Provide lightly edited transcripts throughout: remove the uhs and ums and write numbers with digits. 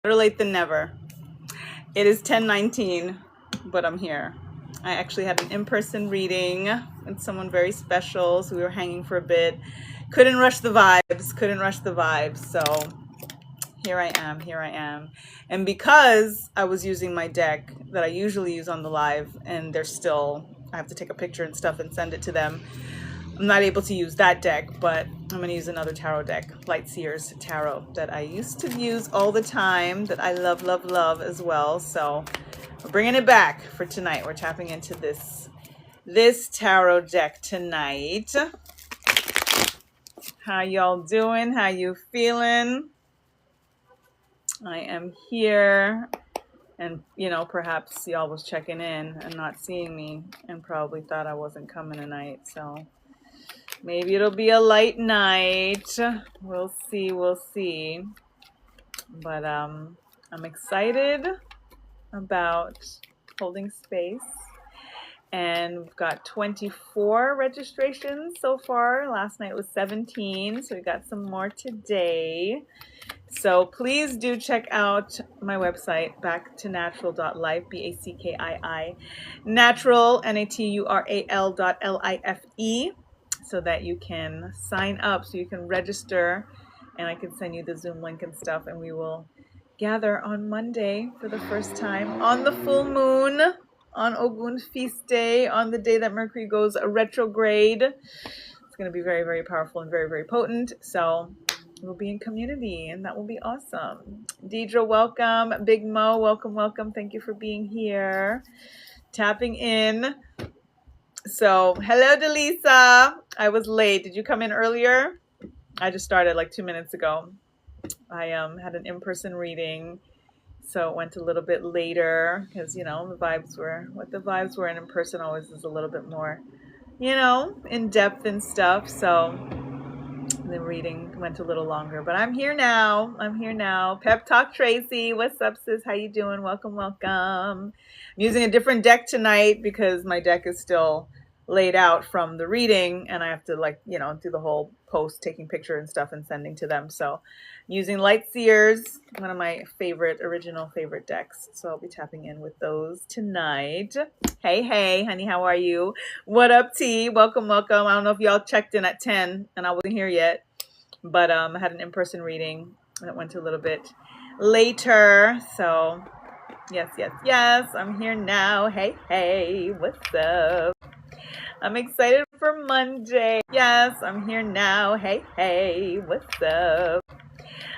Better late than never. It is 10:19, but I'm here. I actually had an in-person reading with someone very special, so we were hanging for a bit. Couldn't rush the vibes, so here I am. And because I was using my deck that I usually use on the live, and I have to take a picture and stuff and send it to them, I'm not able to use that deck, but I'm going to use another tarot deck, Lightseers Tarot, that I used to use all the time, that I love as well. So we're bringing it back for tonight. We're tapping into this tarot deck tonight. How y'all doing? How you feeling? I am here, and perhaps y'all was checking in and not seeing me and probably thought I wasn't coming tonight, so maybe it'll be a light night. We'll see. But I'm excited about holding space. And we've got 24 registrations so far. Last night was 17, so we got some more today. So please do check out my website, backtonatural.life, BACKII, natural, natural.life, so that you can sign up, so you can register, and I can send you the Zoom link and stuff, and we will gather on Monday for the first time on the full moon, on Ogun Feast Day, on the day that Mercury goes retrograde. It's going to be very, very powerful and very, very potent. So we'll be in community, and that will be awesome. Deidre, welcome. Big Mo, welcome. Thank you for being here. Tapping in. So, hello, Delisa. I was late. Did you come in earlier? I just started like 2 minutes ago. I had an in-person reading, so it went a little bit later because, the vibes were what the vibes were, and in person always is a little bit more, in depth and stuff. So the reading went a little longer, but I'm here now. Pep Talk Tracy, what's up, sis? How you doing? Welcome. I'm using a different deck tonight because my deck is still laid out from the reading, and I have to do the whole post, taking picture and stuff and sending to them. So I'm using Lightseers, one of my original favorite decks. So I'll be tapping in with those tonight. Hey, honey, how are you? What up, T? Welcome. I don't know if y'all checked in at 10 and I wasn't here yet, but I had an in-person reading that went a little bit later. So yes, I'm here now. Hey, what's up? I'm excited for Monday. Yes, I'm here now. Hey, what's up?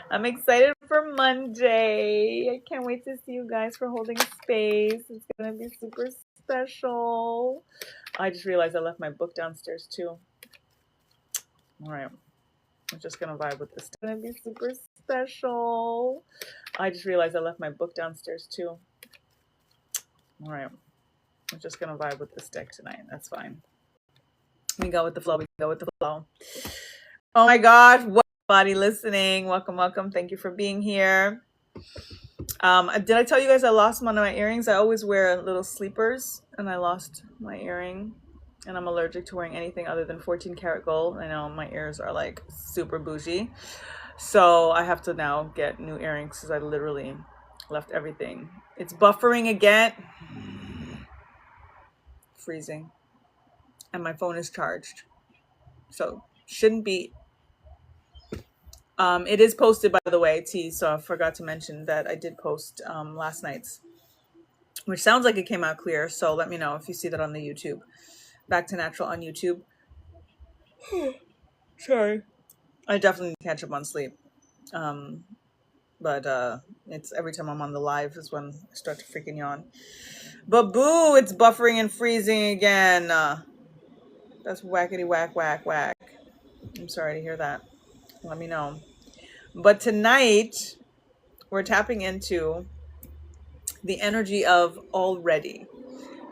I'm excited for Monday. I can't wait to see you guys for holding space. It's going to be super special. I just realized I left my book downstairs too. All right. I'm just going to vibe with this. It's going to be super special. I just realized I left my book downstairs too. All right. I'm just going to vibe with this deck tonight. That's fine. We go with the flow. Oh my God. What body listening? Welcome. Thank you for being here. Did I tell you guys I lost one of my earrings? I always wear little sleepers, and I lost my earring, and I'm allergic to wearing anything other than 14 karat gold. I know my ears are like super bougie, so I have to now get new earrings because I literally left everything. It's buffering again. Freezing. And my phone is charged, so shouldn't be. It is posted, by the way, T, so I forgot to mention that I did post last night's, which sounds like it came out clear, so let me know if you see that on the YouTube. Back to Natural on YouTube. Sorry. I definitely need to catch up on sleep. But it's every time I'm on the live is when I start to freaking yawn. But boo, it's buffering and freezing again. That's whackity whack. I'm sorry to hear that. Let me know. But tonight, we're tapping into the energy of already.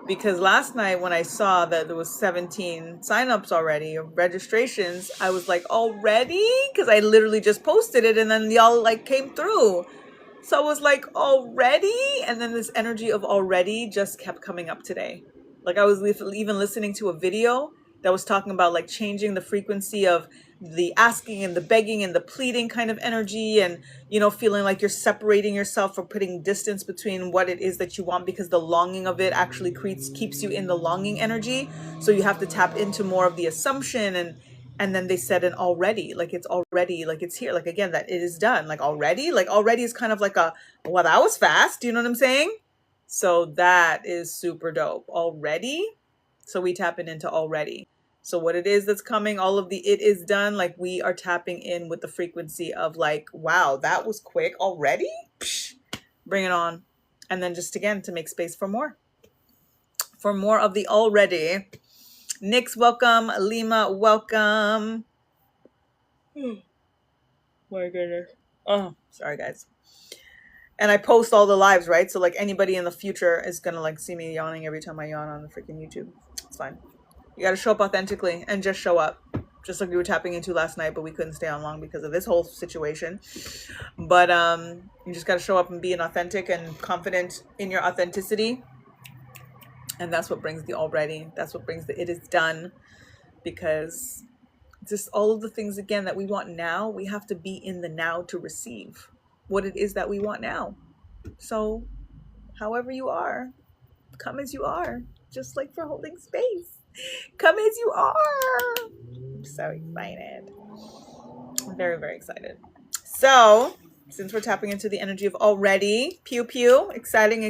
Because last night when I saw that there was 17 signups already, of registrations, I was like, already? Because I literally just posted it and then y'all came through. So I was like, already? And then this energy of already just kept coming up today. I was even listening to a video that was talking about changing the frequency of the asking and the begging and the pleading kind of energy, and feeling like you're separating yourself or putting distance between what it is that you want, because the longing of it actually keeps you in the longing energy. So you have to tap into more of the assumption, and then they said an already, like it's already, like it's here, like again, that it is done, like already is kind of like a, well, that was fast, you know what I'm saying? So that is super dope. Already. So we tapping into already. So what it is that's coming, all of the it is done, like we are tapping in with the frequency of like, wow, that was quick already. Psh, bring it on. And then just again to make space for more of the already. Nix, welcome. Lima, welcome. My goodness. Oh, sorry guys. And I post all the lives, right? So like anybody in the future is gonna like see me yawning every time I yawn on the freaking YouTube. It's fine. You gotta show up authentically and just show up. Just like we were tapping into last night, but we couldn't stay on long because of this whole situation. But you just gotta show up and be an authentic and confident in your authenticity. And that's what brings the already. That's what brings the it is done. Because just all of the things again that we want now, we have to be in the now to receive what it is that we want now. So however you are, come as you are, just like for holding space. Come as you are. I'm so excited. I'm very, very excited. So since we're tapping into the energy of already, pew pew, exciting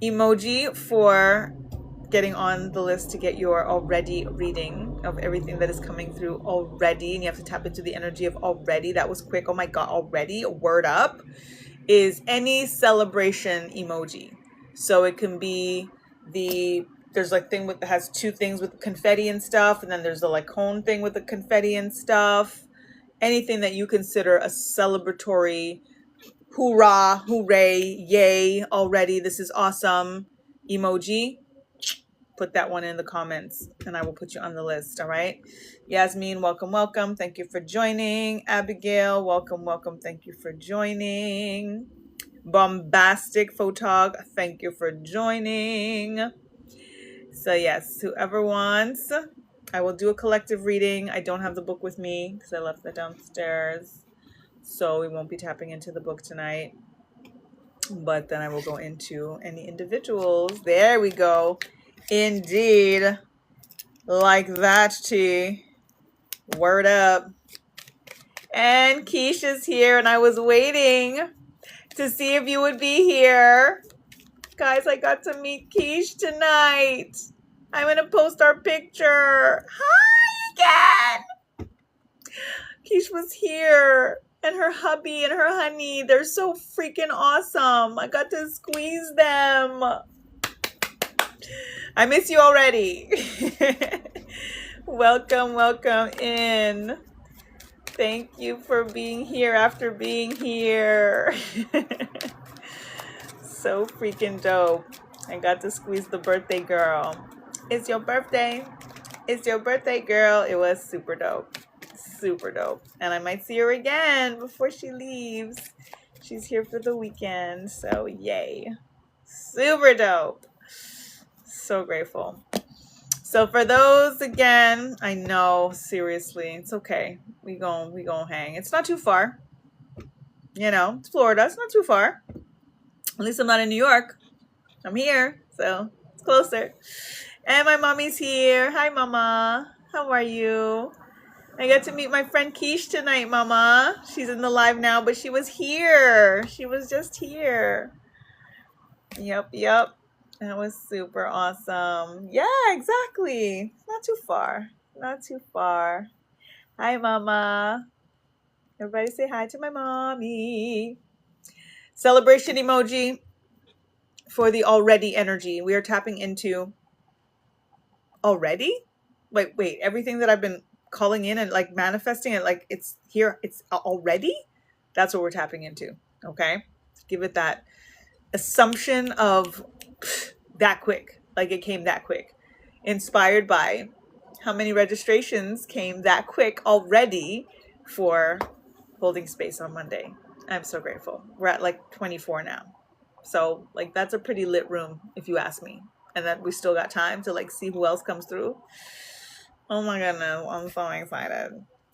emoji for getting on the list to get your already reading of everything that is coming through already. And you have to tap into the energy of already. That was quick. Oh my God, already. Word up is any celebration emoji. So it can be there's like thing with, has two things with confetti and stuff. And then there's the like cone thing with the confetti and stuff. Anything that you consider a celebratory hoorah, hooray, yay, already, this is awesome emoji. Put that one in the comments and I will put you on the list. All right. Yasmin, welcome. Thank you for joining. Abigail, welcome. Thank you for joining. Bombastic Photog, thank you for joining. So yes, whoever wants, I will do a collective reading. I don't have the book with me because I left that downstairs. So we won't be tapping into the book tonight. But then I will go into any individuals. There we go. Indeed. Like that, T. Word up. And Keisha's here, and I was waiting to see if you would be here. Guys, I got to meet Keish tonight. I'm going to post our picture. Hi again. Keish was here. And her hubby and her honey. They're so freaking awesome. I got to squeeze them. I miss you already. Welcome in. Thank you for being here after being here. So freaking dope. I got to squeeze the birthday girl. It's your birthday. It's your birthday, girl. It was super dope. Super dope. And I might see her again before she leaves. She's here for the weekend. So yay. Super dope. So grateful. So for those, again, I know, seriously, it's okay. We gon' hang. It's not too far. You know, it's Florida. It's not too far. At least I'm not in New York. I'm here, so it's closer. And my mommy's here. Hi, Mama. How are you? I got to meet my friend Keish tonight, Mama. She's in the live now, but she was here. She was just here. Yep. That was super awesome. Yeah, exactly. Not too far. Not too far. Hi, Mama. Everybody say hi to my mommy. Celebration emoji for the already energy. We are tapping into already? Wait. Everything that I've been calling in and like manifesting it, like it's here. It's already? That's what we're tapping into. Okay? Give it that assumption of that quick, like it came that quick, inspired by how many registrations came that quick already for holding space on Monday. I'm so grateful. We're at like 24 now, so like that's a pretty lit room if you ask me, and that we still got time to like see who else comes through. Oh my goodness, I'm so excited.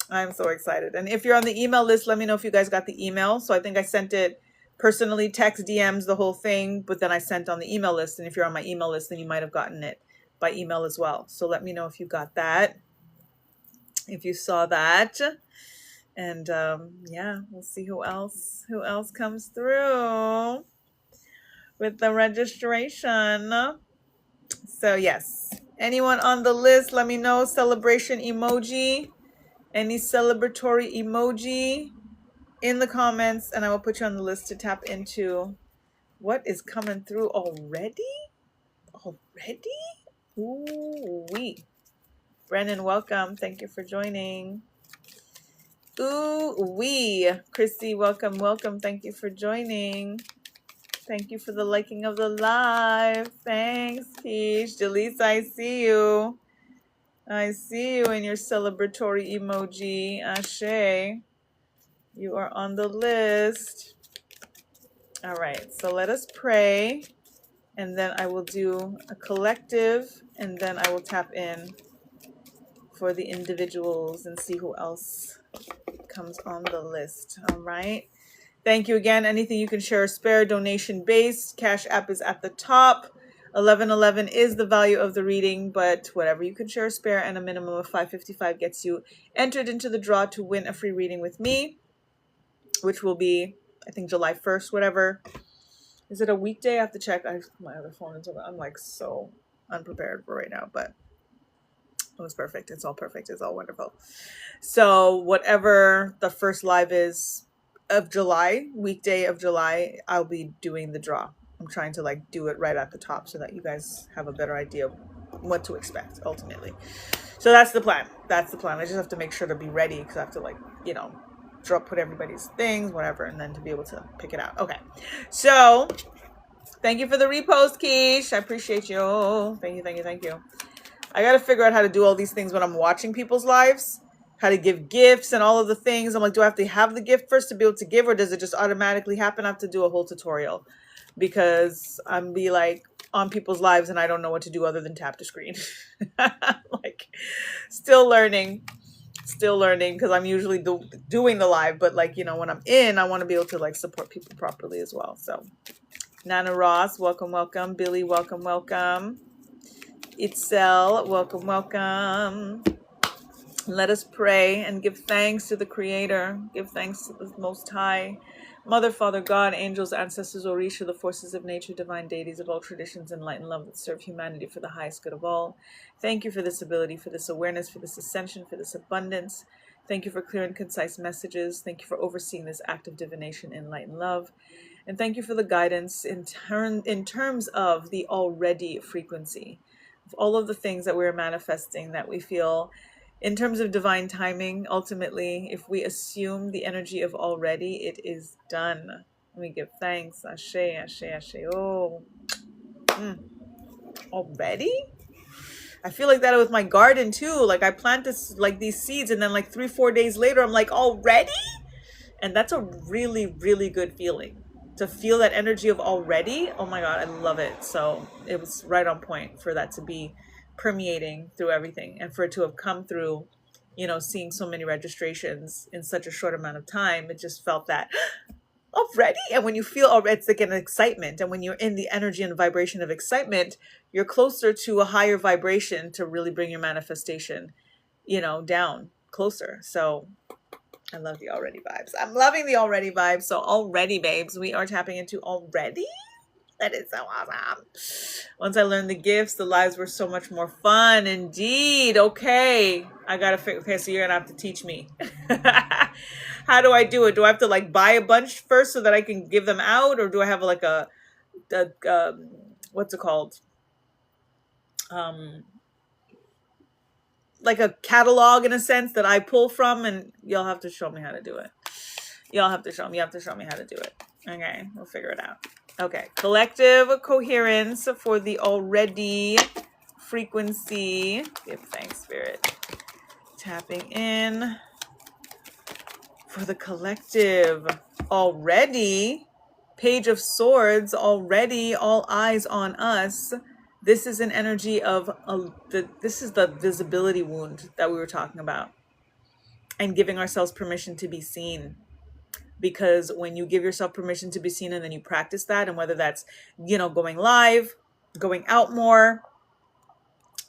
I'm so excited. And if you're on the email list, let me know if you guys got the email. So I think I sent it personally, text, DMs, the whole thing, but then I sent on the email list. And if you're on my email list, then you might have gotten it by email as well. So let me know if you got that, if you saw that. And yeah, we'll see who else comes through with the registration. So yes, anyone on the list, let me know. Celebration emoji, any celebratory emoji in the comments, and I will put you on the list to tap into what is coming through already. Ooh wee. Brennan, welcome. Thank you for joining. Ooh wee. Chrissy, welcome. Thank you for joining. Thank you for the liking of the live. Thanks, Keish. Delise, I see you. I see you in your celebratory emoji. Ashe, you are on the list. All right, so let us pray, and then I will do a collective, and then I will tap in for the individuals and see who else comes on the list. All right. Thank you again. Anything you can share or spare, donation based. Cash App is at the top. 1111 is the value of the reading, but whatever you can share or spare, and a minimum of $5.55 gets you entered into the draw to win a free reading with me, which will be, I think, July 1st, whatever. Is it a weekday? I have to check. My other phone is over. I'm like so unprepared for right now, but it was perfect. It's all perfect. It's all wonderful. So whatever the first live is of July, weekday of July, I'll be doing the draw. I'm trying to like do it right at the top so that you guys have a better idea of what to expect ultimately. So that's the plan. I just have to make sure to be ready because I have to like, put everybody's things, whatever, and then to be able to pick it out. Okay. So thank you for the repost, Keish. I appreciate you. Thank you. I got to figure out how to do all these things when I'm watching people's lives, how to give gifts and all of the things. I'm like, do I have to have the gift first to be able to give, or does it just automatically happen? I have to do a whole tutorial because I'm be like on people's lives and I don't know what to do other than tap the screen. Like still learning because I'm usually doing the live, but like, when I'm in, I want to be able to like support people properly as well. So Nana Ross, welcome. Billy, welcome. Itzel, welcome. Let us pray and give thanks to the Creator. Give thanks to the Most High. Mother, Father, God, angels, ancestors, Orisha, the forces of nature, divine deities of all traditions, and light and love that serve humanity for the highest good of all. Thank you for this ability, for this awareness, for this ascension, for this abundance. Thank you for clear and concise messages. Thank you for overseeing this act of divination in light and love. And thank you for the guidance in terms of the already frequency. Of all of the things that we're manifesting that we feel in terms of divine timing, ultimately, if we assume the energy of already, it is done. We give thanks. Ashe. Oh, already? I feel like that with my garden too. Like I plant these seeds, and then like 3-4 days later, I'm like, already? And that's a really, really good feeling. To feel that energy of already, oh my God, I love it. So it was right on point for that to be permeating through everything, and for it to have come through, seeing so many registrations in such a short amount of time. It just felt that already. And when you feel already, it's like an excitement. And when you're in the energy and vibration of excitement, you're closer to a higher vibration to really bring your manifestation, down closer. So I love the already vibes. I'm loving the already vibes. So already, babes, we are tapping into already. That is so awesome. Once I learned the gifts, the lives were so much more fun. Indeed. Okay. I got to figure. Okay, so you're going to have to teach me. How do I do it? Do I have to like buy a bunch first so that I can give them out? Or do I have like a what's it called? Like a catalog in a sense that I pull from, and you'll have to show me how to do it. You have to show me how to do it. Okay, we'll figure it out. Okay, collective coherence for the already frequency. Give thanks, Spirit. Tapping in for the collective already. Page of Swords already. All eyes on us. This is an energy of this is the visibility wound that we were talking about, and giving ourselves permission to be seen. Because when you give yourself permission to be seen and then you practice that, and whether that's, going live, going out more,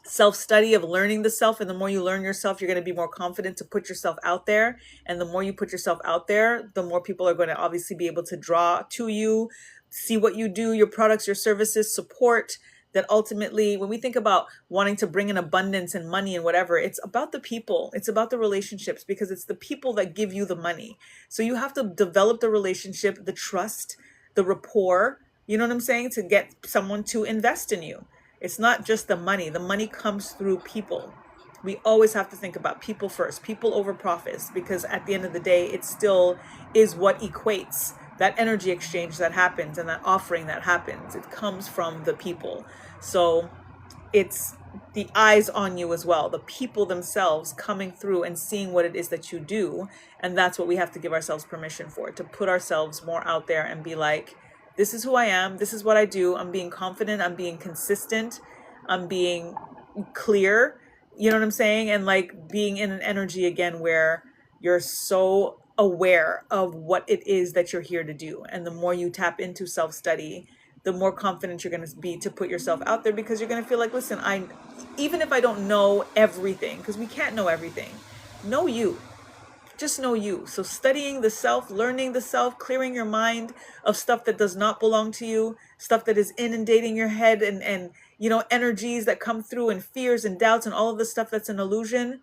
self-study of learning the self, and the more you learn yourself, you're going to be more confident to put yourself out there. And the more you put yourself out there, the more people are going to obviously be able to draw to you, see what you do, your products, your services, support. That ultimately, when we think about wanting to bring in abundance and money and whatever, it's about the people, it's about the relationships, because it's the people that give you the money. So you have to develop the relationship, the trust, the rapport, you know what I'm saying, to get someone to invest in you. It's not just the money. The money comes through people. We always have to think about people first, people over profits, because at the end of the day, it still is what equates that energy exchange that happens and that offering that happens. It comes from the people. So it's the eyes on you as well, the people themselves coming through and seeing what it is that you do. And that's what we have to give ourselves permission for, to put ourselves more out there and be like, this is who I am. This is what I do. I'm being confident. I'm being consistent. I'm being clear. You know what I'm saying? And like being in an energy again where you're so aware of what it is that you're here to do. And the more you tap into self-study, the more confident you're going to be to put yourself out there, because you're going to feel like, listen, even if I don't know everything, because we can't know everything, know you. Just know you. So studying the self, learning the self, clearing your mind of stuff that does not belong to you, stuff that is inundating your head, and energies that come through, and fears and doubts and all of the stuff that's an illusion.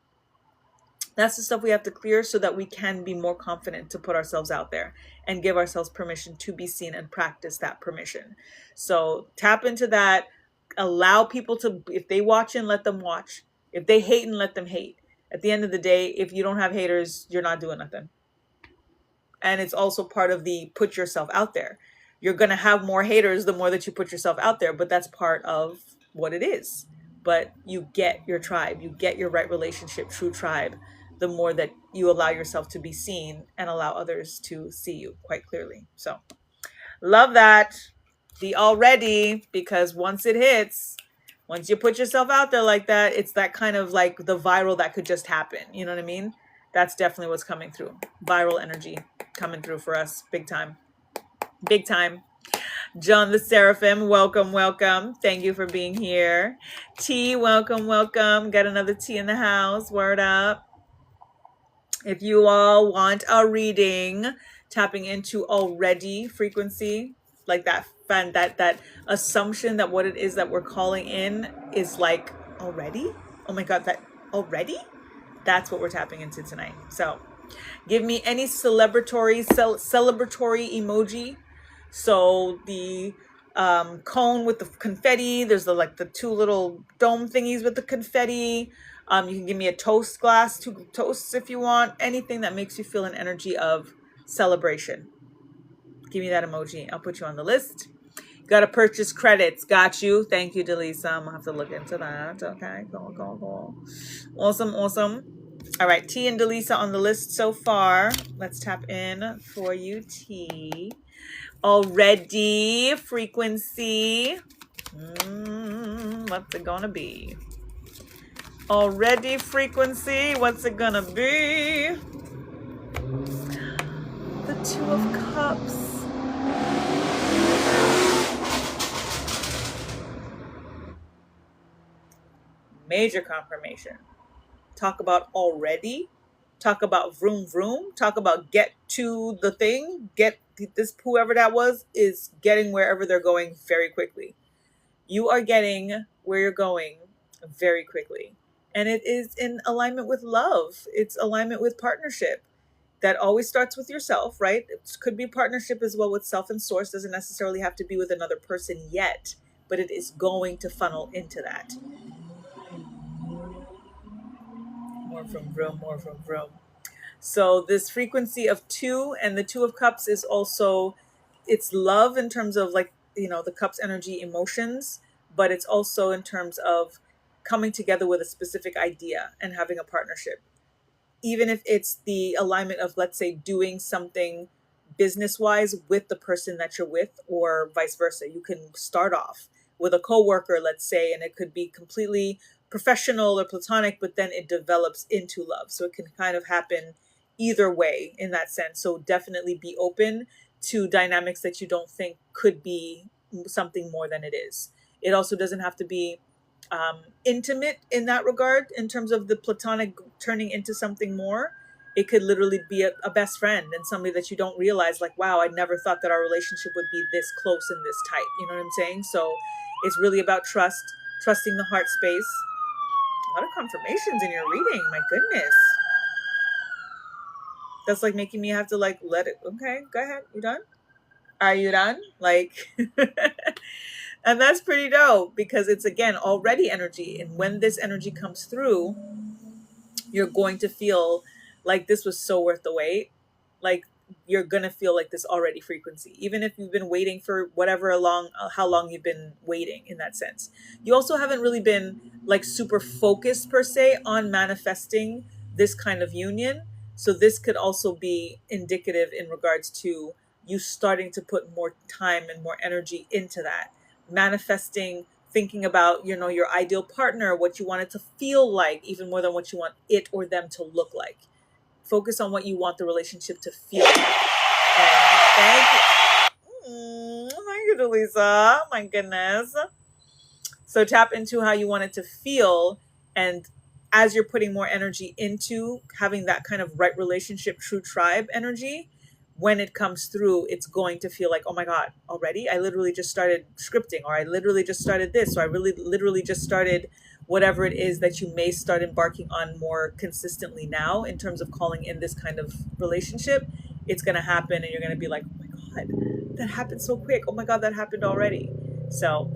That's the stuff we have to clear so that we can be more confident to put ourselves out there and give ourselves permission to be seen and practice that permission. So tap into that. Allow people to, if they watch and let them watch. If they hate and let them hate. At the end of the day, if you don't have haters, you're not doing nothing. And it's also part of the put yourself out there. You're going to have more haters the more that you put yourself out there, but that's part of what it is. But you get your tribe, you get your right relationship, true tribe, the more that you allow yourself to be seen and allow others to see you quite clearly. So love that. The already, because once it hits, once you put yourself out there like that, it's that kind of like the viral that could just happen. You know what I mean? That's definitely what's coming through. Viral energy coming through for us. Big time. Big time. John the Seraphim, welcome, welcome. Thank you for being here. T, welcome, welcome. Got another T in the house. Word up. If you all want a reading, tapping into already frequency, like that assumption that what it is that we're calling in is like already. Oh my God, that already? That's what we're tapping into tonight. So give me any celebratory emoji. So the cone with the confetti, there's the two little dome thingies with the confetti. You can give me a toast glass, 2 toasts if you want, anything that makes you feel an energy of celebration. Give me that emoji. I'll put you on the list. Got to purchase credits. Got you. Thank you, Delisa. I'm going to have to look into that. Okay, cool. Awesome. All right, T and Delisa on the list so far. Let's tap in for you, T. Already frequency. What's it gonna be? Already frequency. What's it gonna be? The 2 of Cups. Major confirmation. Talk about already. Talk about vroom vroom. Talk about get to the thing. Get this, whoever that was is getting wherever they're going very quickly. You are getting where you're going very quickly. And it is in alignment with love. It's alignment with partnership. That always starts with yourself, right? It could be partnership as well with self and source. Doesn't necessarily have to be with another person yet, but it is going to funnel into that. More from room. So this frequency of 2 and the 2 of Cups is also, it's love in terms of the Cups energy, emotions, but it's also in terms of coming together with a specific idea and having a partnership. Even if it's the alignment of, let's say, doing something business-wise with the person that you're with, or vice versa. You can start off with a coworker, let's say, and it could be completely professional or platonic, but then it develops into love. So it can kind of happen either way in that sense. So definitely be open to dynamics that you don't think could be something more than it is. It also doesn't have to be intimate in that regard, in terms of the platonic turning into something more. It could literally be a best friend and somebody that you don't realize, like, wow, I never thought that our relationship would be this close and this tight. You know what I'm saying? So it's really about trust, trusting the heart space. A lot of confirmations in your reading. My goodness. That's like making me have to like let it. Okay, go ahead. You done? Are you done? Like, and that's pretty dope because it's, again, already energy. And when this energy comes through, you're going to feel like this was so worth the wait. Like, you're going to feel like this already frequency, even if you've been waiting for whatever how long you've been waiting in that sense. You also haven't really been like super focused per se on manifesting this kind of union. So this could also be indicative in regards to you starting to put more time and more energy into that manifesting, thinking about, your ideal partner, what you want it to feel like, even more than what you want it or them to look like. Focus on what you want the relationship to feel like. And thank you. Thank you, Delisa. My goodness. So tap into how you want it to feel. And as you're putting more energy into having that kind of right relationship, true tribe energy, when it comes through, it's going to feel like, oh my God, already? I literally just started scripting, or I literally just started this, or I really literally just started whatever it is that you may start embarking on more consistently now in terms of calling in this kind of relationship. It's going to happen and you're going to be like, oh my God, that happened so quick. Oh my God, that happened already. So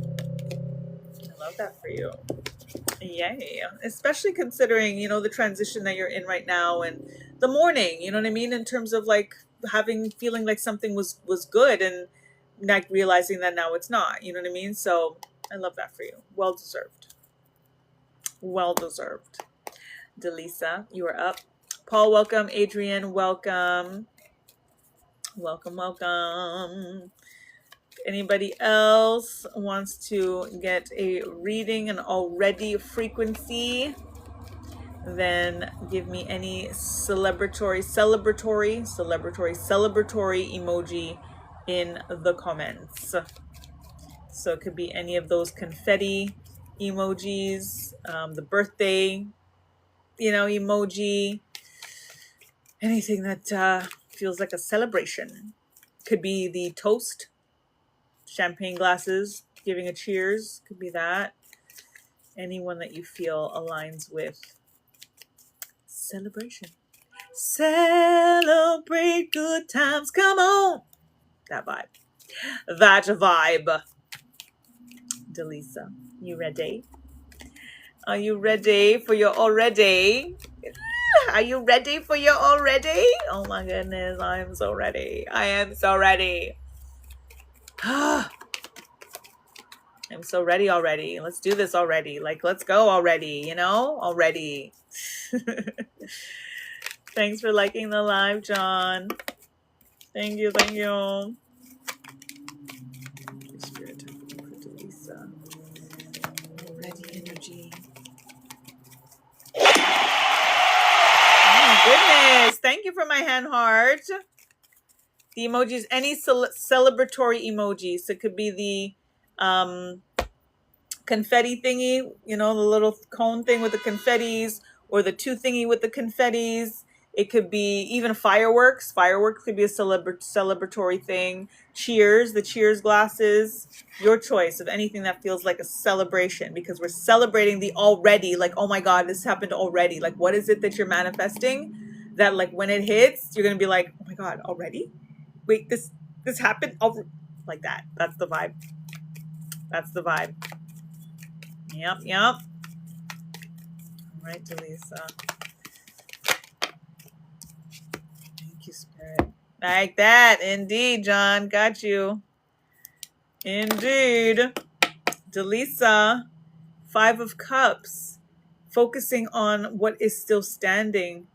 I love that for you. Yay. Especially considering, the transition that you're in right now and the mourning, you know what I mean? In terms of like feeling like something was good and like realizing that now it's not, you know what I mean? So I love that for you. Well deserved. Well deserved. Delisa, you are up. Paul, welcome. Adrian, welcome. Welcome. Anybody else wants to get a reading, an already frequency, then give me any celebratory emoji in the comments. So it could be any of those confetti emojis, the birthday, emoji, anything that feels like a celebration. Could be the toast, champagne glasses, giving a cheers, could be that. Anyone that you feel aligns with celebration. Celebrate good times. Come on. That vibe. Delisa, you ready? Are you ready for your already? Are you ready for your already? Oh my goodness, I am so ready. I am so ready. I'm so ready already. Let's do this already. Like, let's go already, already. Thanks for liking the live, John. Thank you. Spirit for Delisa. Already energy. Oh my goodness. Thank you for my hand heart. The emojis, any celebratory emojis. So it could be the confetti thingy, the little cone thing with the confettis, or the two thingy with the confettis. It could be even fireworks. Fireworks could be a celebratory thing. Cheers, the cheers glasses. Your choice of anything that feels like a celebration, because we're celebrating the already. Like, oh my God, this happened already. Like, what is it that you're manifesting that, like, when it hits, you're going to be like, oh my God, already? Wait, this happened? Like that. That's the vibe. That's the vibe. Yep. All right, Delisa. Thank you, Spirit. Like that. Indeed, John. Got you. Indeed. Delisa, 5 of Cups. Focusing on what is still standing.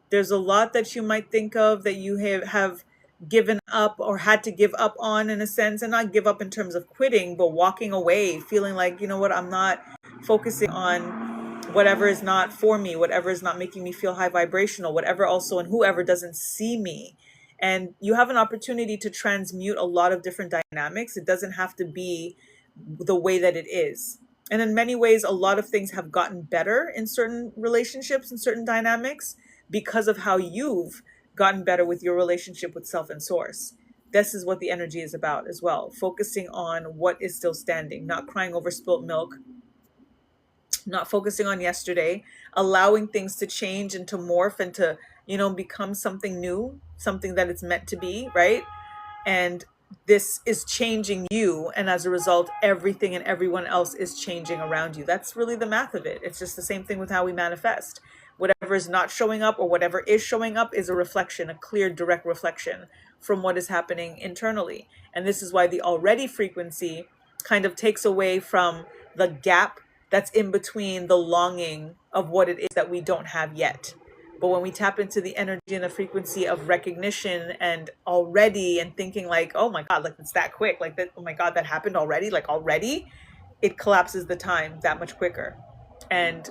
There's a lot that you might think of that you have given up or had to give up on, in a sense, and not give up in terms of quitting, but walking away, feeling like, you know what, I'm not focusing on whatever is not for me, whatever is not making me feel high vibrational, whatever also, and whoever doesn't see me. And you have an opportunity to transmute a lot of different dynamics. It doesn't have to be the way that it is. And in many ways, a lot of things have gotten better in certain relationships and certain dynamics because of how you've gotten better with your relationship with self and source. This is what the energy is about as well. Focusing on what is still standing, not crying over spilt milk, not focusing on yesterday, allowing things to change and to morph and to, become something new, something that it's meant to be, right? And this is changing you, and as a result, everything and everyone else is changing around you. That's really the math of it. It's just the same thing with how we manifest. Whatever is not showing up or whatever is showing up is a reflection, a clear, direct reflection from what is happening internally. And this is why the already frequency kind of takes away from the gap that's in between the longing of what it is that we don't have yet. But when we tap into the energy and the frequency of recognition and already, and thinking like, oh my God, like it's that quick, like that, oh my God, that happened already, like already, it collapses the time that much quicker. And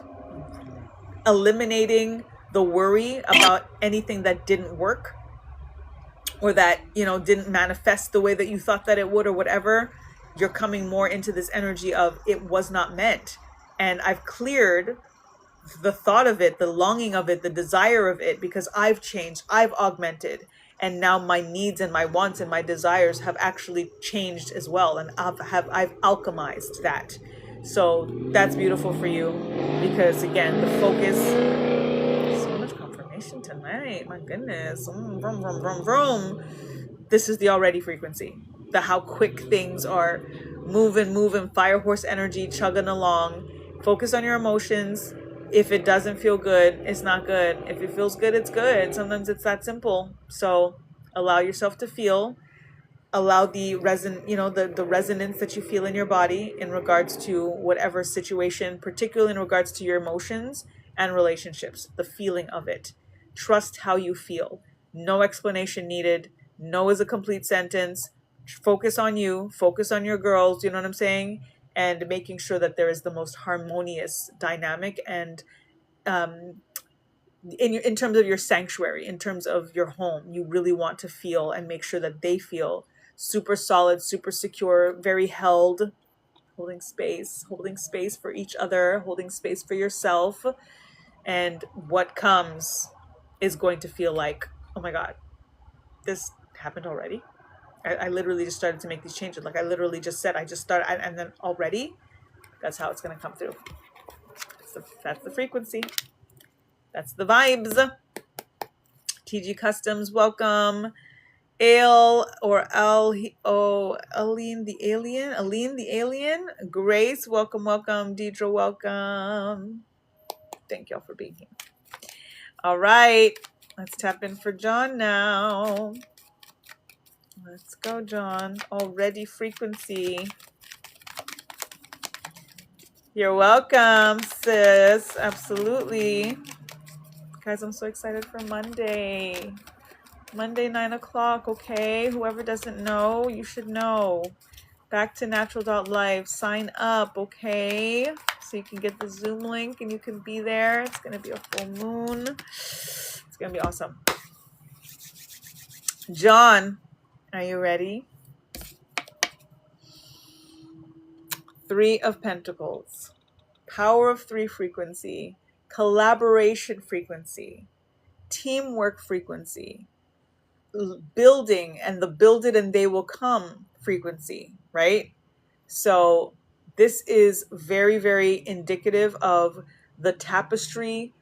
eliminating the worry about anything that didn't work or that, didn't manifest the way that you thought that it would or whatever, you're coming more into this energy of it was not meant. And I've cleared the thought of it, the longing of it, the desire of it, because I've changed, I've augmented, and now my needs and my wants and my desires have actually changed as well, and I've alchemized that. So that's beautiful for you, because again, the focus. So much confirmation tonight, my goodness. Vroom, vroom, vroom, vroom. This is the already frequency, the how quick things are moving, fire horse energy, chugging along. Focus on your emotions. If it doesn't feel good, it's not good. If it feels good, it's good. Sometimes it's that simple. So allow yourself to feel. Allow the the resonance that you feel in your body in regards to whatever situation, particularly in regards to your emotions and relationships, the feeling of it. Trust how you feel. No explanation needed. No is a complete sentence. Focus on you. Focus on your girls. You know what I'm saying? And making sure that there is the most harmonious dynamic and in terms of your sanctuary, in terms of your home, you really want to feel and make sure that they feel super solid, super secure, very held, holding space for each other, holding space for yourself. And what comes is going to feel like, oh my God, this happened already. I literally just started to make these changes. Like I literally just said, I just started, and then already, that's how it's going to come through. That's the frequency. That's the vibes. TG Customs, welcome. Ale or Aline the alien. Grace, welcome. Deidre, welcome. Thank y'all for being here. All right, let's tap in for John now. Let's go, John. Already frequency. You're welcome, sis. Absolutely. Guys, I'm so excited for Monday. Monday, 9 o'clock, okay? Whoever doesn't know, you should know. Back to natural.life. Sign up, okay? So you can get the Zoom link and you can be there. It's going to be a full moon. It's going to be awesome. John, are you ready? 3 of Pentacles. Power of 3 frequency. Collaboration frequency. Teamwork frequency. Building and the build it and they will come frequency, right? So this is very, very indicative of the tapestry,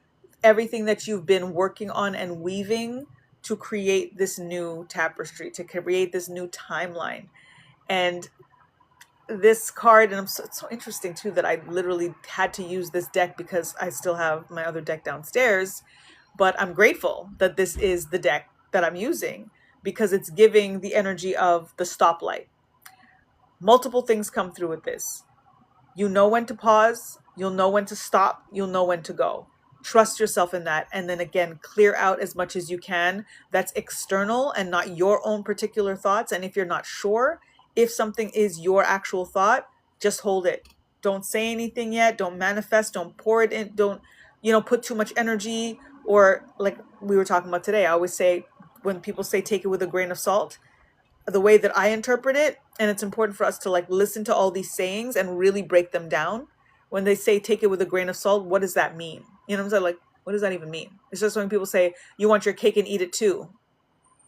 everything that you've been working on and weaving to create this new tapestry, to create this new timeline. And this card, and it's so interesting too that I literally had to use this deck because I still have my other deck downstairs, but I'm grateful that this is the deck that I'm using because it's giving the energy of the stoplight. Multiple things come through with this. You know when to pause, you'll know when to stop, you'll know when to go. Trust yourself in that. And then again, clear out as much as you can that's external and not your own particular thoughts. And if you're not sure if something is your actual thought, just hold it. Don't say anything yet. Don't manifest. Don't pour it in. Don't, put too much energy. Or like we were talking about today, I always say when people say take it with a grain of salt, the way that I interpret it, and it's important for us to like listen to all these sayings and really break them down. When they say take it with a grain of salt, what does that mean? You know what I'm saying? Like, what does that even mean? It's just when people say, you want your cake and eat it too.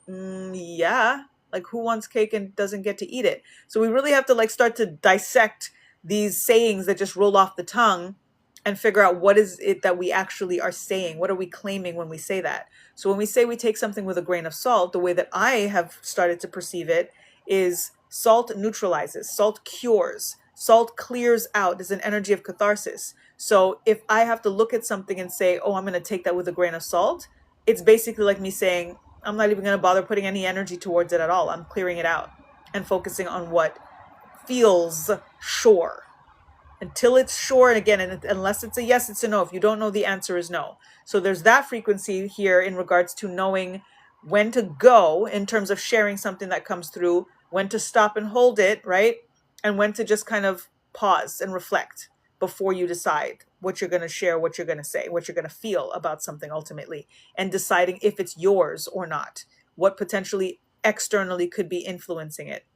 Yeah. Like, who wants cake and doesn't get to eat it? So we really have to like start to dissect these sayings that just roll off the tongue and figure out what is it that we actually are saying. What are we claiming when we say that? So when we say we take something with a grain of salt, the way that I have started to perceive it is salt neutralizes, salt cures, salt clears out. Is an energy of catharsis. So if I have to look at something and say, oh, I'm going to take that with a grain of salt, it's basically like me saying, I'm not even going to bother putting any energy towards it at all. I'm clearing it out and focusing on what feels sure. Until it's sure, and again, unless it's a yes, it's a no. If you don't know, the answer is no. So there's that frequency here in regards to knowing when to go in terms of sharing something that comes through, when to stop and hold it, right? And when to just kind of pause and reflect before you decide what you're going to share, what you're going to say, what you're going to feel about something ultimately, and deciding if it's yours or not, what potentially externally could be influencing it.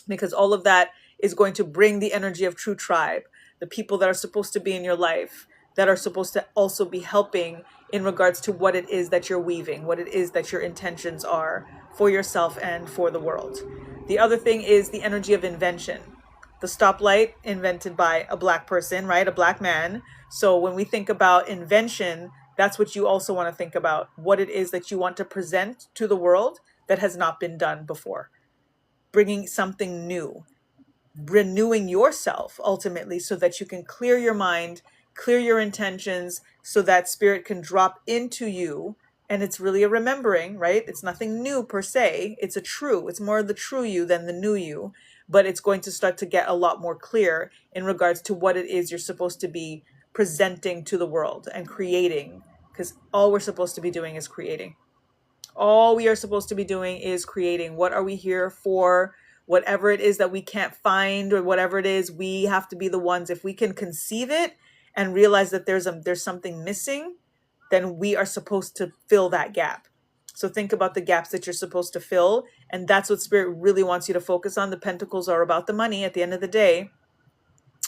Because all of that is going to bring the energy of true tribe, the people that are supposed to be in your life, that are supposed to also be helping in regards to what it is that you're weaving, what it is that your intentions are for yourself and for the world. The other thing is the energy of invention. The stoplight invented by a Black person, right? A Black man. So when we think about invention, that's what you also want to think about, what it is that you want to present to the world that has not been done before. Bringing something new, renewing yourself ultimately so that you can clear your mind, clear your intentions, so that spirit can drop into you. And it's really a remembering, right? It's nothing new per se. It's it's more the true you than the new you, but it's going to start to get a lot more clear in regards to what it is you're supposed to be presenting to the world and creating, because all we're supposed to be doing is creating. All we are supposed to be doing is creating. What are we here for? Whatever it is that we can't find, or whatever it is, we have to be the ones. If we can conceive it and realize that there's something missing, then we are supposed to fill that gap. So think about the gaps that you're supposed to fill. And that's what Spirit really wants you to focus on. The pentacles are about the money at the end of the day.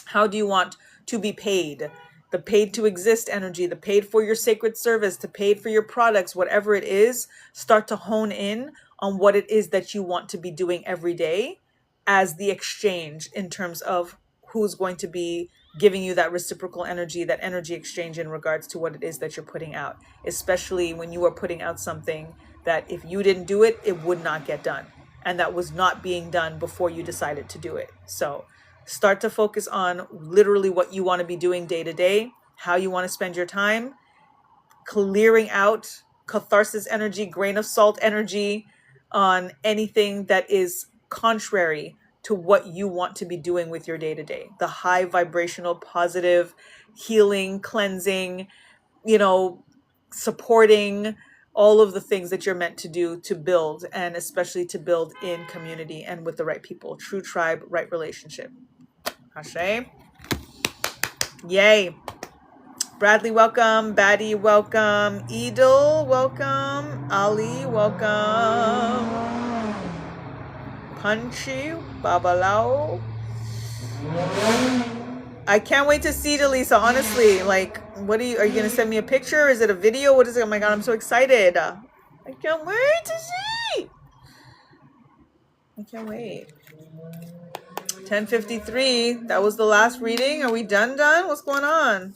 How do you want to be paid? The paid to exist energy, the paid for your sacred service, the paid for your products, whatever it is, start to hone in on what it is that you want to be doing every day as the exchange in terms of who's going to be giving you that reciprocal energy, that energy exchange in regards to what it is that you're putting out, especially when you are putting out something that if you didn't do it, it would not get done. And that was not being done before you decided to do it. So start to focus on literally what you want to be doing day to day, how you want to spend your time, clearing out catharsis energy, grain of salt energy on anything that is contrary to what you want to be doing with your day to day. The high vibrational, positive, healing, cleansing, supporting all of the things that you're meant to do to build, and especially to build in community and with the right people. True tribe, right relationship. Ashe. Yay. Bradley, welcome. Baddie, welcome. Edel, welcome. Ali, welcome. Punchy, Babalao. I can't wait to see Delisa, honestly. Like, are you going to send me a picture? Is it a video? What is it? Oh my God, I'm so excited. I can't wait to see. I can't wait. 10:53. That was the last reading. Are we done? What's going on?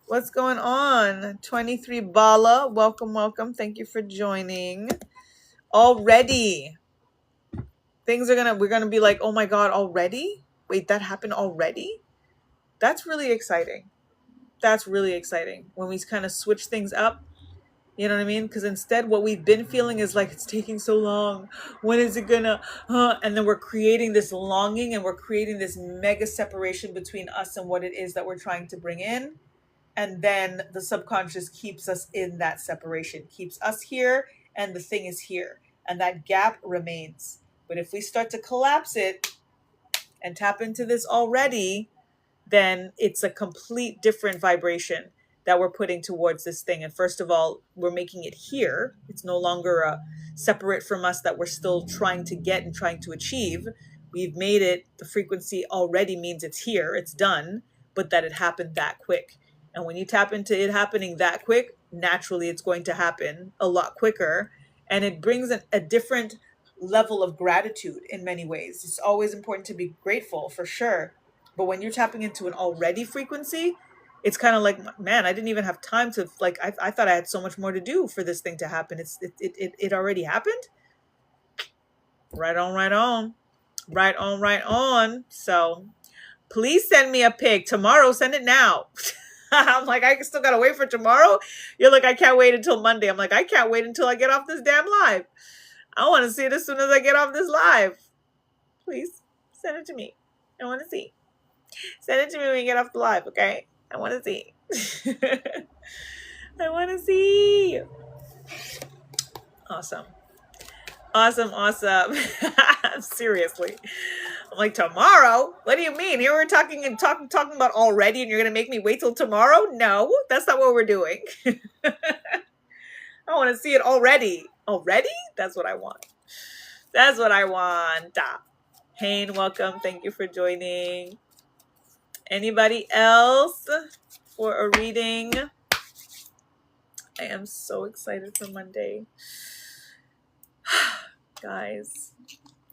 What's going on? 23 Bala. Welcome. Thank you for joining. Already. We're gonna be like, oh my God, already? Wait, that happened already? That's really exciting. When we kind of switch things up. You know what I mean? Because instead what we've been feeling is like, it's taking so long. When is it gonna, and then we're creating this longing and we're creating this mega separation between us and what it is that we're trying to bring in. and then the subconscious keeps us in that separation, keeps us here, and the thing is here, and that gap remains. But if we start to collapse it and tap into this already, then it's a complete different vibration that we're putting towards this thing. And first of all, we're making it here. It's no longer separate from us that we're still trying to get and trying to achieve. We've made it, the frequency already means it's here, it's done, but that it happened that quick. And when you tap into it happening that quick, naturally it's going to happen a lot quicker. And it brings a different level of gratitude in many ways. It's always important to be grateful, for sure. But when you're tapping into an already frequency, it's kind of like, man, I didn't even have time to, like, I thought I had so much more to do for this thing to happen. It already happened. Right on, right on. Right on, right on. So please send me a pic tomorrow. Send it now. I'm like, I still got to wait for tomorrow. You're like, I can't wait until Monday. I'm like, I can't wait until I get off this damn live. I want to see it as soon as I get off this live. Please send it to me. I want to see. Send it to me when you get off the live, okay? I want to see. I want to see. Awesome. Awesome, awesome. Seriously. I'm like, tomorrow? What do you mean? Here we're talking about already, and you're going to make me wait till tomorrow? No, that's not what we're doing. I want to see it already. Already? That's what I want. That's what I want. Hayne, welcome. Thank you for joining. Anybody else for a reading? I am so excited for Monday. Guys,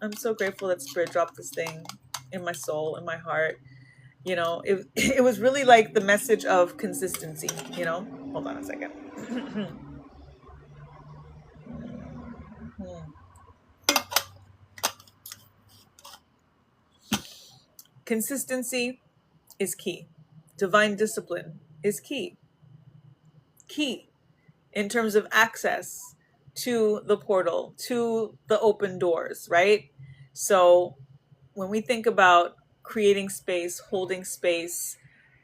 I'm so grateful that Spirit dropped this thing in my soul, in my heart. You know, it was really like the message of consistency, you know? Hold on a second. Consistency is key. Divine discipline is key. Key in terms of access to the portal, to the open doors, right? So when we think about creating space, holding space,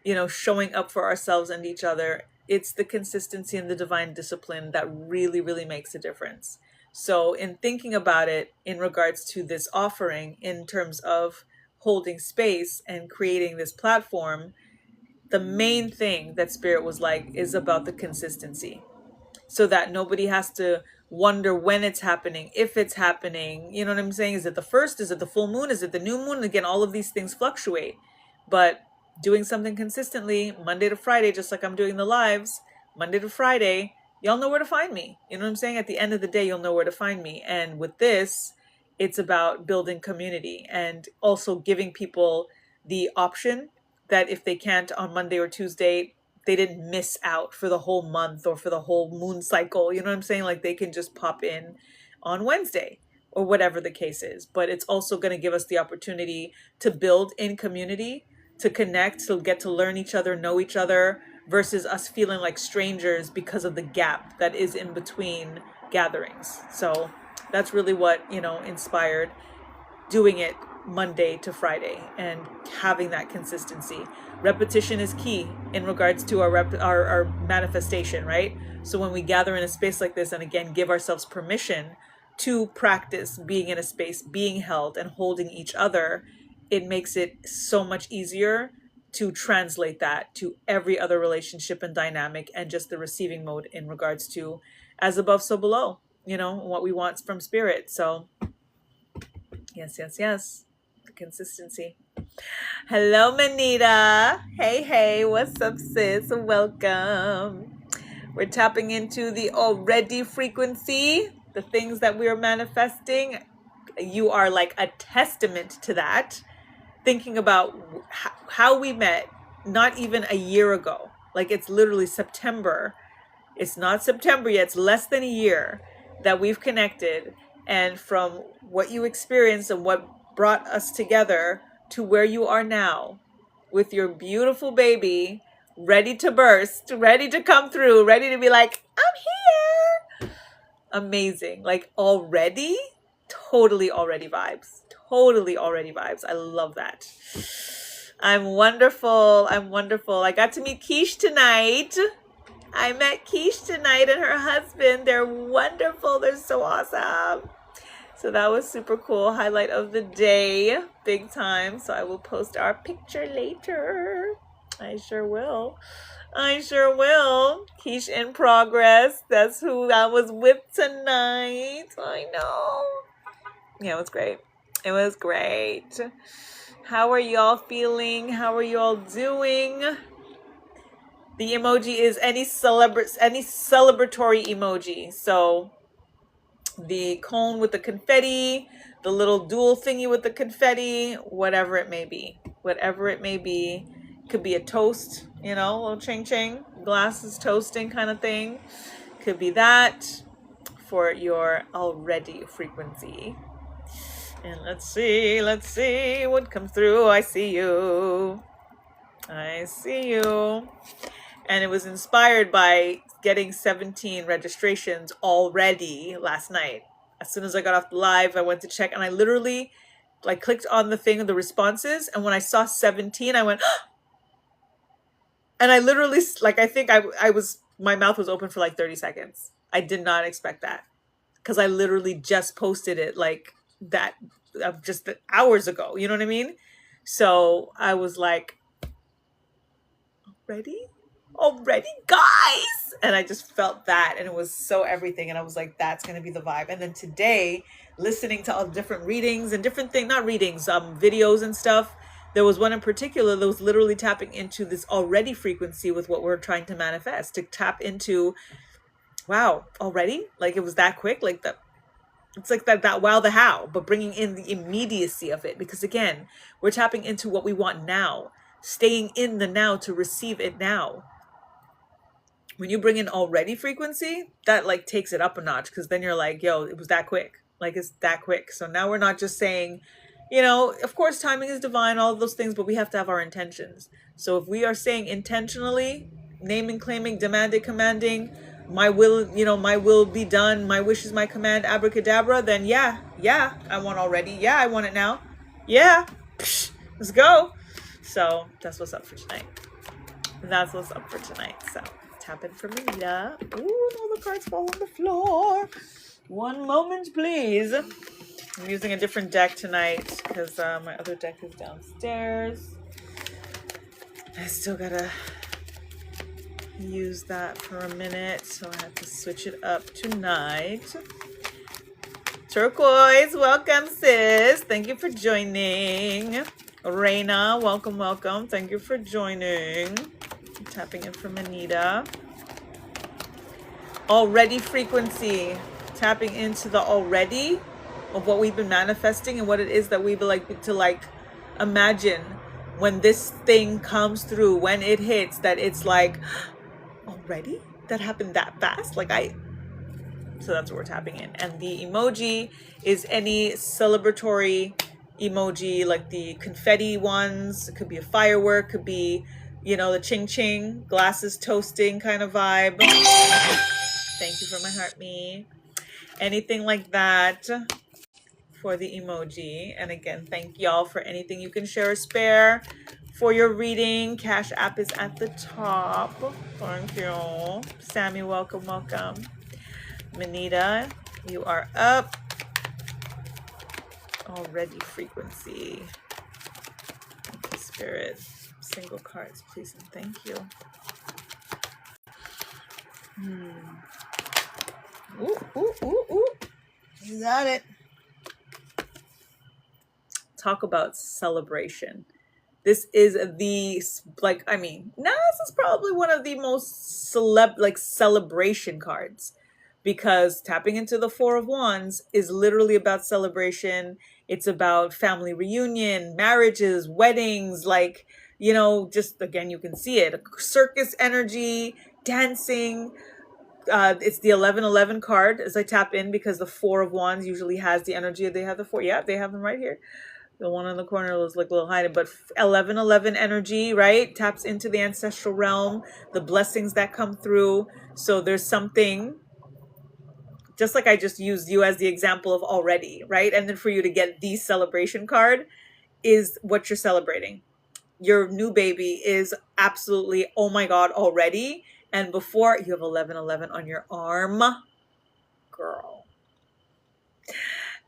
you know, showing up for ourselves and each other, it's the consistency and the divine discipline that really, really makes a difference. So in thinking about it in regards to this offering, in terms of holding space and creating this platform, the main thing that Spirit was like is about the consistency, so that nobody has to wonder when it's happening, if it's happening. You know what I'm saying? Is it the first? Is it the full moon? Is it the new moon? Again, all of these things fluctuate. But doing something consistently, Monday to Friday, just like I'm doing the lives, Monday to Friday, y'all know where to find me. You know what I'm saying? At the end of the day, you'll know where to find me. And with this, it's about building community and also giving people the option that if they can't on Monday or Tuesday, they didn't miss out for the whole month or for the whole moon cycle. You know what I'm saying? Like they can just pop in on Wednesday or whatever the case is. But it's also going to give us the opportunity to build in community, to connect, to get to learn each other, know each other, versus us feeling like strangers because of the gap that is in between gatherings. So that's really what, you know, inspired doing it Monday to Friday and having that consistency. Repetition is key in regards to our manifestation, right? So when we gather in a space like this and again give ourselves permission to practice being in a space, being held and holding each other, it makes it so much easier to translate that to every other relationship and dynamic, and just the receiving mode in regards to as above, so below, you know, what we want from Spirit. So yes, yes, yes. The consistency. Hello, Manita. Hey, what's up, sis? Welcome. We're tapping into the already frequency, the things that we are manifesting. You are like a testament to that. Thinking about how we met not even a year ago. Like it's literally September. It's not September yet. It's less than a year that we've connected. And from what you experienced and what brought us together to where you are now with your beautiful baby, ready to burst, ready to come through, ready to be like, I'm here. Amazing. Like already, totally already vibes. Totally already vibes. I love that. I'm wonderful. I'm wonderful. I got to meet Keish tonight. I met Keish tonight and her husband. They're wonderful. They're so awesome. So that was super cool. Highlight of the day. Big time. So I will post our picture later. I sure will. I sure will. Keish in progress. That's who I was with tonight. I know. Yeah, it was great. It was great. How are y'all feeling? How are y'all doing? The emoji is any celebratory emoji. So the cone with the confetti, the little dual thingy with the confetti, whatever it may be. Whatever it may be. Could be a toast, you know, a little ching ching, glasses toasting kind of thing. Could be that for your already frequency. And let's see what comes through. I see you. I see you. And it was inspired by getting 17 registrations already last night. As soon as I got off the live, I went to check and I literally like clicked on the thing of the responses. And when I saw 17, I went, and I literally, like, I think my mouth was open for like 30 seconds. I did not expect that because I literally just posted it like that just hours ago. You know what I mean? So I was like, already guys, and I just felt that, and it was so everything, and I was like, that's gonna be the vibe. And then today, listening to all the different readings and different things, not readings, videos and stuff, there was one in particular that was literally tapping into this already frequency with what we're trying to manifest, to tap into. Wow, already? Like it was that quick? Like that. It's like that wow the how, but bringing in the immediacy of it, because again, we're tapping into what we want now, staying in the now to receive it now. When you bring in already frequency, that like takes it up a notch, because then you're like, yo, it was that quick. Like it's that quick. So now we're not just saying, you know, of course timing is divine, all of those things, but we have to have our intentions. So if we are saying intentionally, naming, claiming, demanding, commanding, my will, you know, my will be done, my wish is my command, abracadabra, then yeah, I want already. Yeah, I want it now. Yeah, let's go. So that's what's up for tonight. That's what's up for tonight. So tap in for Manita. Ooh, all the cards fall on the floor. One moment, please. I'm using a different deck tonight because my other deck is downstairs. I still gotta use that for a minute, so I have to switch it up tonight. Turquoise, welcome sis. Thank you for joining. Reina, welcome. Thank you for joining. I'm tapping in for Manita. Already frequency. Tapping into the already of what we've been manifesting and what it is that we would like to like imagine when this thing comes through, when it hits, that it's like, already? That happened that fast? So that's what we're tapping in. And the emoji is any celebratory emoji, like the confetti ones. It could be a firework, could be, you know, the ching ching, glasses toasting kind of vibe. Thank you for my heart, me. Anything like that for the emoji. And again, thank y'all for anything you can share or spare for your reading. Cash App is at the top. Thank you. Sammy, welcome. Manita, you are up. Already frequency. Thank you, Spirit. Single cards, please and thank you. Ooh. You got it. Talk about celebration. This is this is probably one of the most celebration cards, because tapping into the Four of Wands is literally about celebration. It's about family reunion, marriages, weddings, like, you know, just again, you can see it, circus energy, dancing. It's the 1111 card as I tap in, because the Four of Wands usually has the energy. They have the four. Yeah, they have them right here. The one in the corner was like a little hidden, but 1111 energy, right? Taps into the ancestral realm, the blessings that come through. So there's something, just like I just used you as the example of already, right? And then for you to get the celebration card is what you're celebrating. your new baby is absolutely, oh my God, already. And before, you have 1111 on your arm, girl.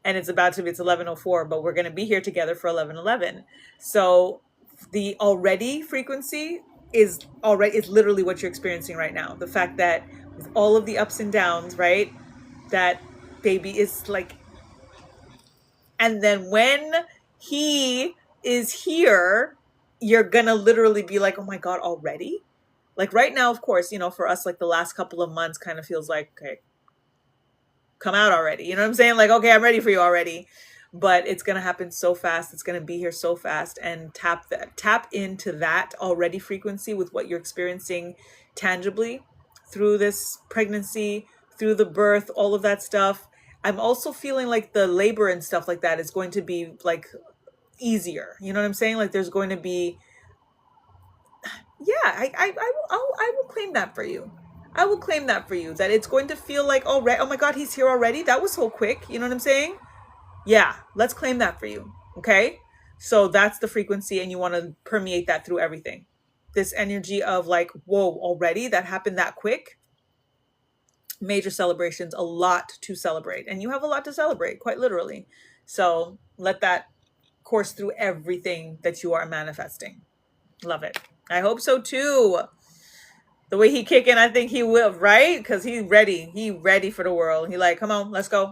And it's 1104, but we're going to be here together for 1111. So the already frequency is literally what you're experiencing right now. The fact that with all of the ups and downs, right, that baby is like, and then when he is here, you're gonna literally be like, oh my God, already? Like right now, of course, you know, for us, like the last couple of months kind of feels like, okay, come out already. You know what I'm saying? Like, okay, I'm ready for you already. But it's gonna happen so fast. It's gonna be here so fast. And tap into that already frequency with what you're experiencing tangibly through this pregnancy, through the birth, all of that stuff. I'm also feeling like the labor and stuff like that is going to be like easier. You know what I'm saying? Like there's going to be, yeah, I will claim that for you. I will claim that for you, that it's going to feel like, oh my God, he's here already. That was so quick. You know what I'm saying? Yeah, let's claim that for you. Okay. So that's the frequency, and you want to permeate that through everything. This energy of like, whoa, already that happened that quick. Major celebrations, a lot to celebrate, and you have a lot to celebrate, quite literally. So let that course through everything that you are manifesting. Love it. I hope so too. The way he kicking, I think he will, right? Because he's ready. He ready for the world. He like, come on, let's go.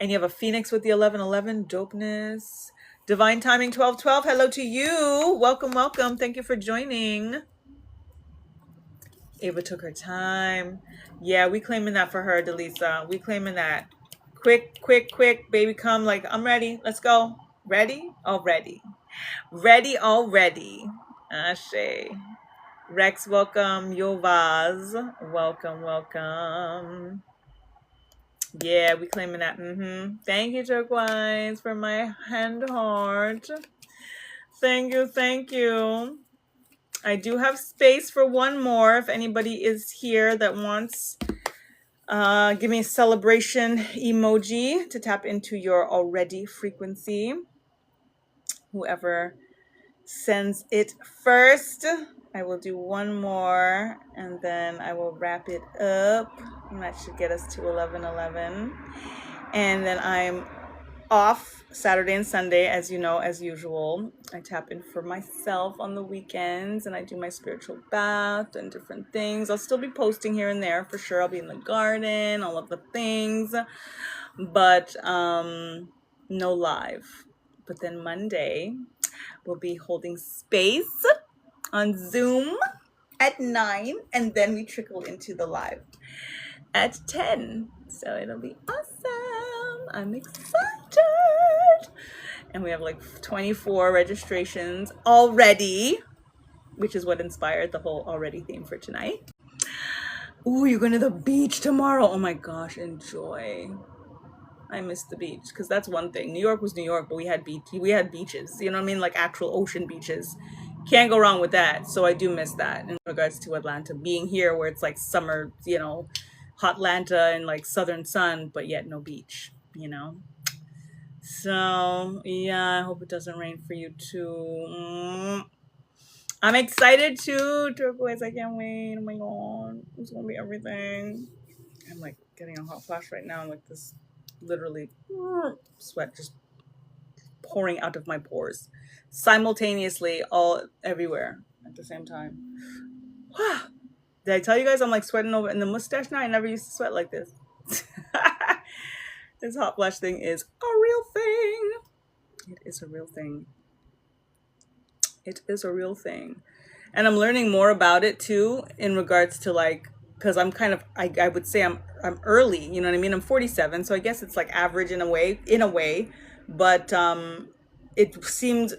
And you have a Phoenix with the 1111, dopeness. Divine Timing 1212, hello to you. Welcome, welcome. Thank you for joining. Ava took her time. Yeah, we claiming that for her, Delisa. We claiming that. Quick, quick, quick, baby, come. Like, I'm ready. Let's go. Ready? Already. Ready already. Ashe. Rex, welcome. Yovaz, welcome, welcome. Yeah, we claiming that. Thank you, Turquoise, for my hand heart. Thank you, thank you. I do have space for one more. If anybody is here that wants, give me a celebration emoji to tap into your already frequency. Whoever sends it first. I will do one more, and then I will wrap it up. And that should get us to 11:11. And then I'm off Saturday and Sunday, as you know, as usual. I tap in for myself on the weekends, and I do my spiritual bath and different things. I'll still be posting here and there for sure. I'll be in the garden, all of the things, but no live. But then Monday, we'll be holding space on Zoom at 9, and then we trickle into the live at 10. So it'll be awesome. I'm excited. And we have like 24 registrations already, which is what inspired the whole already theme for tonight. Ooh, you're going to the beach tomorrow. Oh my gosh, enjoy. I missed the beach, because that's one thing. New York was New York, but we had beaches. You know what I mean? Like actual ocean beaches. Can't go wrong with that. So I do miss that in regards to Atlanta. Being here where it's like summer, you know, hot Atlanta and like southern sun, but yet no beach, you know? So yeah, I hope it doesn't rain for you too. I'm excited too, Turquoise. I can't wait. Oh my God. It's gonna be everything. I'm like getting a hot flash right now. Like this literally sweat just pouring out of my pores simultaneously, all everywhere at the same time. Did I tell you guys I'm like sweating over in the mustache now? I never used to sweat like this. This hot flash thing is a real thing. It is a real thing. It is a real thing. And I'm learning more about it too, in regards to like, because I'm kind of, I would say I'm early, you know what I mean? I'm 47, so I guess it's like average in a way, but it seemed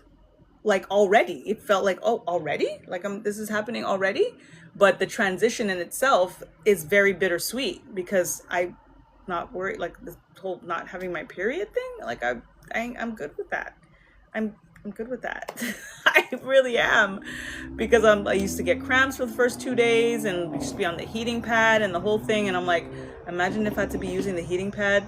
like already, it felt like, oh, already? Like this is happening already? But the transition in itself is very bittersweet, because I'm not worried, like this whole not having my period thing, like I'm good with that. I'm good with that. I really am, because I used to get cramps for the first 2 days and just be on the heating pad and the whole thing. And I'm like, imagine if I had to be using the heating pad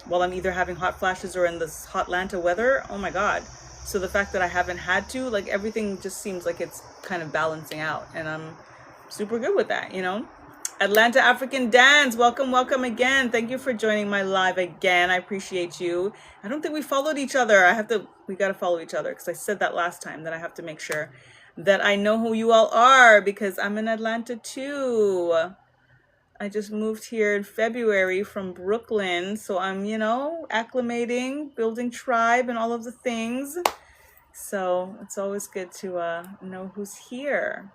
while I'm either having hot flashes or in this hot Atlanta weather. Oh my God. So the fact that I haven't had to, like, everything just seems like it's kind of balancing out, and I'm super good with that, you know. Atlanta African Dance, welcome, welcome again. Thank you for joining my live again. I appreciate you. I don't think we followed each other. We got to follow each other, because I said that last time, that I have to make sure that I know who you all are, because I'm in Atlanta too. I just moved here in February from Brooklyn, so I'm, you know, acclimating, building tribe and all of the things. So it's always good to know who's here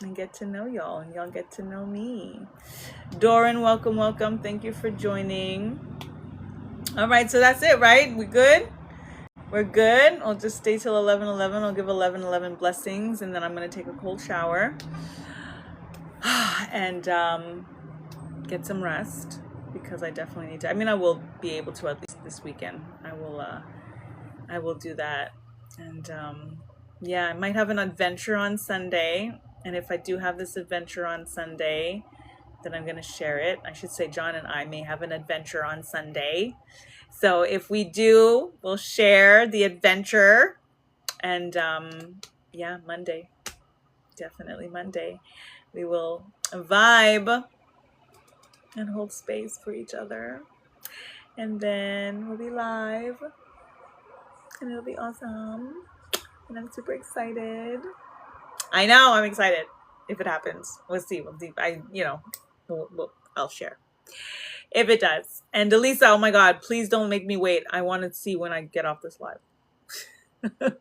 and get to know y'all, and y'all get to know me. Doran, welcome, welcome. Thank you for joining. All right, so that's it, right? We good? We're good. I'll just stay till 11:11. I'll give 11:11 blessings, and then I'm going to take a cold shower and get some rest, because I definitely need to. I mean, I will be able to, at least this weekend. I will do that. And yeah, I might have an adventure on Sunday. And if I do have this adventure on Sunday, then I'm going to share it. I should say John and I may have an adventure on Sunday. So if we do, we'll share the adventure. And yeah, Monday, definitely Monday, we will vibe and hold space for each other. And then we'll be live, and it'll be awesome. And I'm super excited. I know, I'm excited. If it happens, we'll see. I'll share if it does. And Delisa, oh my God, please don't make me wait. I want to see when I get off this live. I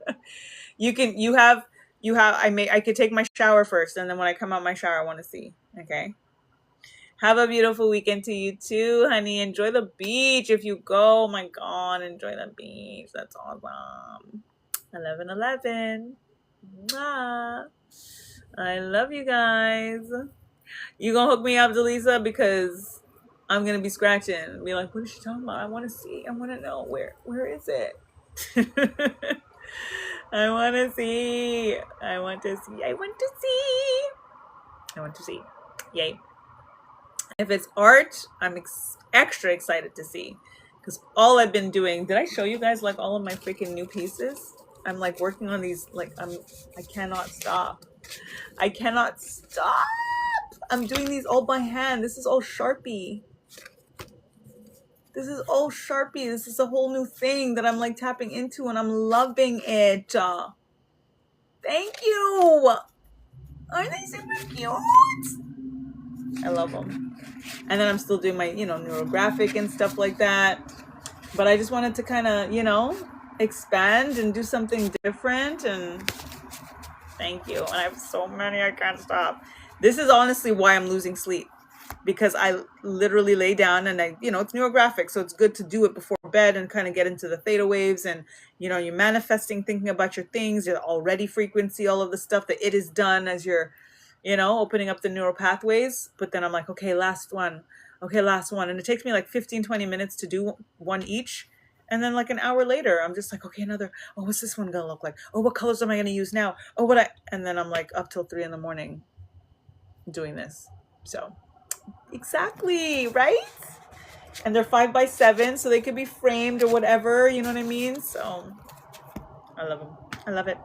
could take my shower first, and then when I come out my shower, I want to see. Okay. Have a beautiful weekend to you too, honey. Enjoy the beach if you go. Oh my God, enjoy the beach. That's awesome. 11:11. Mwah. I love you guys. You gonna hook me up, Delisa, because I'm gonna be scratching. Be like, what is she talking about? I want to see. I want to know where is it? I want to see. I want to see. I want to see. I want to see. Yay. If it's art, I'm extra excited to see, because all I've been doing, did I show you guys like all of my freaking new pieces? I'm like working on these, like I cannot stop. I cannot stop. I'm doing these all by hand. This is all Sharpie. This is all Sharpie. This is a whole new thing that I'm like tapping into, and I'm loving it. Thank you. Aren't they super cute? I love them. And then I'm still doing my, neurographic and stuff like that. But I just wanted to kind of, expand and do something different. And thank you. And I have so many, I can't stop. This is honestly why I'm losing sleep, because I literally lay down and it's neurographic. So it's good to do it before bed and kind of get into the theta waves. And, you're manifesting, thinking about your things, your already frequency, all of the stuff that it is done as you're, opening up the neural pathways. But then I'm like, okay, last one. And it takes me like 15-20 minutes to do one each. And then like an hour later, I'm just like, okay, another. Oh, what's this one gonna look like? Oh, what colors am I gonna use now? Oh, and then I'm like up till 3 a.m. doing this. So exactly, right? And they're 5x7, so they could be framed or whatever, you know what I mean? So I love them. I love it.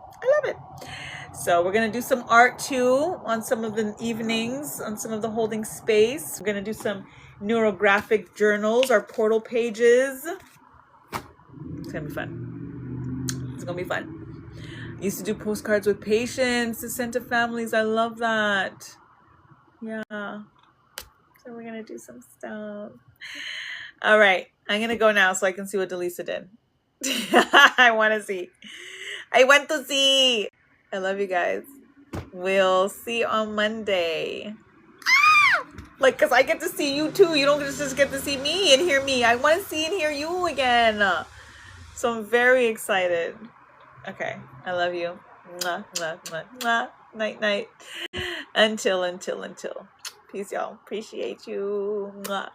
So we're going to do some art too on some of the evenings, on some of the holding space. We're going to do some neurographic journals, our portal pages. It's going to be fun. It's going to be fun. I used to do postcards with patients to send to families. I love that. Yeah. So we're going to do some stuff. All right. I'm going to go now so I can see what Delisa did. I want to see. I want to see. I love you guys. We'll see you on Monday. Like, because I get to see you too. You don't just get to see me and hear me. I want to see and hear you again. So I'm very excited. Okay. I love you. Mwah, mwah, mwah, mwah. Night, night. Until. Peace, y'all. Appreciate you. Mwah.